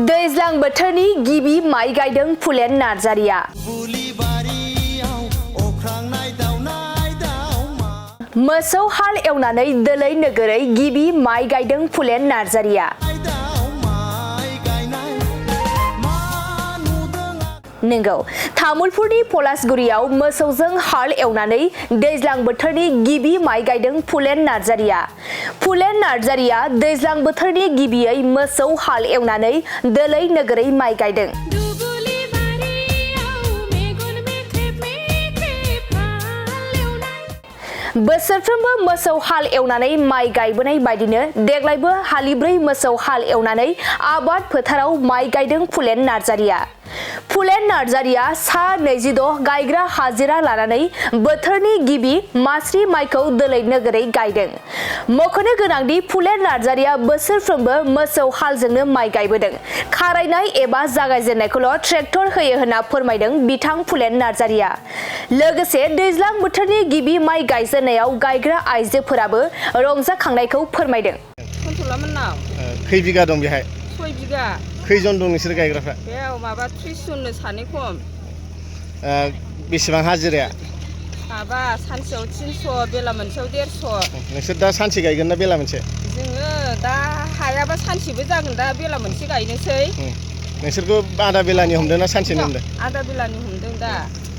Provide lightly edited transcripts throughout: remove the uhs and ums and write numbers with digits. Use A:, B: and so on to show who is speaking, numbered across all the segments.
A: दैज्लां बोथोरनि गिबि माइ गायदों फुलेन नार्जारिया। मोसौ हाल एवनानै दोलै नोगोरै गिबि माइ गायदों फुलेन नार्जारिया। नंगौ, तामुलपुरनि पलासगुरियाव मोसौजों हाल एवनानै दैज्लां बोथोरनि गिबि माइ गायदों फुलेन नार्जारिया। फुलेन नार्जारिया दैज्लां बोथोरनि गिबियै मोसौ हाल एवनानै दोलै नोगोरै माइ गायदों। बोसोरफ्रोमबो मोसौ हाल एवनानै माइ गायबोनाय बायदिनो देग्लायबो हालिब्रै मोसौ हाल एवनानै आबाद फोथाराव माइ गायदों फुलेन नार्जारिया। फुलेन नार्जारिया सा 26 गायग्रा हाजिरा लानानै बोथोरनि गिबि मास्रि माइखौ दोलै नोगोरै गायदों। मख'नो गोनांदि फुलेन नार्जारिया बोसोरफ्रोमबो मोसौ हालजोंनो माइ गायबोदों। खारायनाय एबा जागायजेननायखौल' ट्रेक्टर होयो होनना फोरमायदों बिथां फुलेन नार्जारिया। लोगोसे दैज्लां बोथोरनि गिबि माइ गायजेननायाव गायग्रा आइजोफोराबो रंजाखांनायखौ फोरमायदों।
B: खै बिगा दं बेहाय?
C: 6 बिगा।
B: खैजन दं नोंसोर गायग्राफ्रा?
C: बेयाव माबा 30 जननो सानै खम।
B: बेसेबां हाजिराया?
C: माबा सानसेयाव 300, बेला मोनसेयाव 150।
B: नोंसोर दा सानसे गायगोन ना बेला मोनसे?
C: जोङो दा हायाबा सानसेबो जागोन, दा बेला मोनसे गायनोसै।
B: नोंसोरखौ आधा बेलानि हमदों ना सानसेनि हमदों?
C: आधा बेलानि हमदों दा।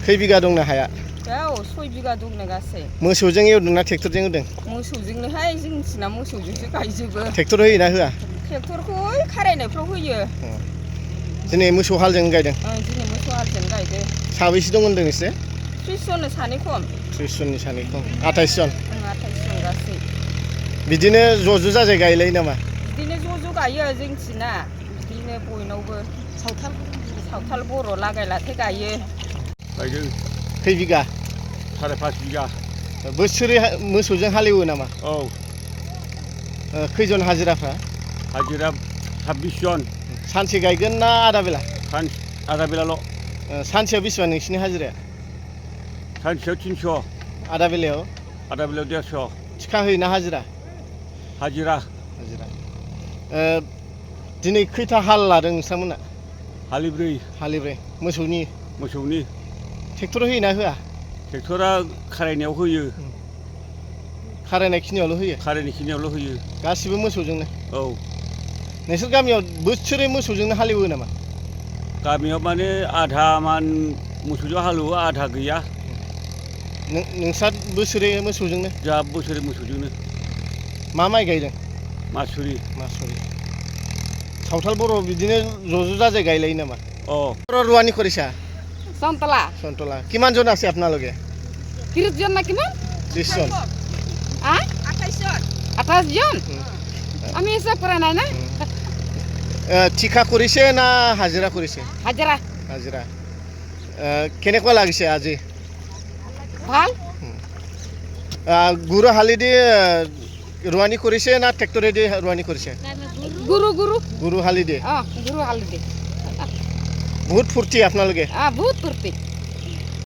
B: खै बिगा दंनो हाया?
C: बेयाव 6 बिगा दंनो गासै।
B: मोसौजों एवदों ना ट्रेक्टरजों एवदों?
C: मोसौजोंनोहाय, जोंनिथिना मोसौजोंसो गायजोबो।
B: ट्रेक्टर होयोना होआ?
C: ट्रेक्टरखौ खारायनायफ्राव होयो।
B: दिनै मोसौ हालजों गायदों?
C: दिनै मोसौ हालजों गायदों।
B: साबैसे दं होनदों नोंसोर?
C: 30 जननो सानै खम।
B: 30 जननि सानै खम, 28 जन।
C: 28 जन गासै।
B: बिदिनो ज' जाजाय गायलायो नामा?
C: बिदिनो ज' गायो जोंथिना, बिदिनो बयनावबो सावथाल बर' लागाय लाथाय गायो।
D: गायदों।
B: खै बिगा?
D: 5.5 बिगा।
B: बोसोरै मोसौजों हालेवो नामा?
D: औ।
B: खैजन हाजिराफ्रा?
D: हाजिरा 26 जन।
B: सानसे गायगोन ना आधा बेला?
D: आधा बेलाल'।
B: सानसेयाव बेसेबां नोंसिनि हाजिराया?
D: सानसेयाव 300।
B: आधा बेलायाव?
D: आधा बेलायाव 150।
B: थिखा होयोना हाजिरा?
D: हाजिरा।
B: दिनै खैथा हाल लादों नोंथांमोना?
D: हालिब्रै।
B: हालिब्रै। मोसौनि?
D: मोसौनि।
B: ट्रेक्टर होयोना होआ?
D: ट्रेक्टरा खारायनायाव होयो।
B: खारायनाय खिनियावल' होयो?
D: खारायनाय खिनियावल' होयो।
B: गासिबो मोसौजोंनो?
D: औ।
B: नोंसोर गामियाव बोसोरै मोसौजोंनो हालेवो नामा?
D: गामियाव माने आधा मान मोसौजों हालेवो, आधा गैया।
B: नोंस्रा बोसोरै मोसौजोंनो?
D: जोंहा बोसोरै मोसौजोंनो।
B: मा माइ गायदों?
D: मासुरि।
B: सावथाल बर' बिदिनो ज' जाजाय গাইলাই নামা? ৰোৱানি কৰিছা? সন্তলা। কিমান জন আছে আপোনালোকে?
C: 30 জন না কিমান?
B: 30 জন।
C: 28 জন? আমি হিসাব কৰা নাই না।
B: ঠিকা কৰিছে না হাজিৰা কৰিছে? হাজিৰা। কেনেকুৱা লাগিছে আজি?
C: ভাল।
B: গুৰু হালিদি ৰোৱানি কৰিছে না ট্ৰেক্টৰেদি ৰোৱানি কৰিছে? গুৰু হালিদি।
C: গুৰু হালিদি।
B: বহুত ফূৰ্তি আপোনালোকে?
C: বহুত ফূৰ্তি।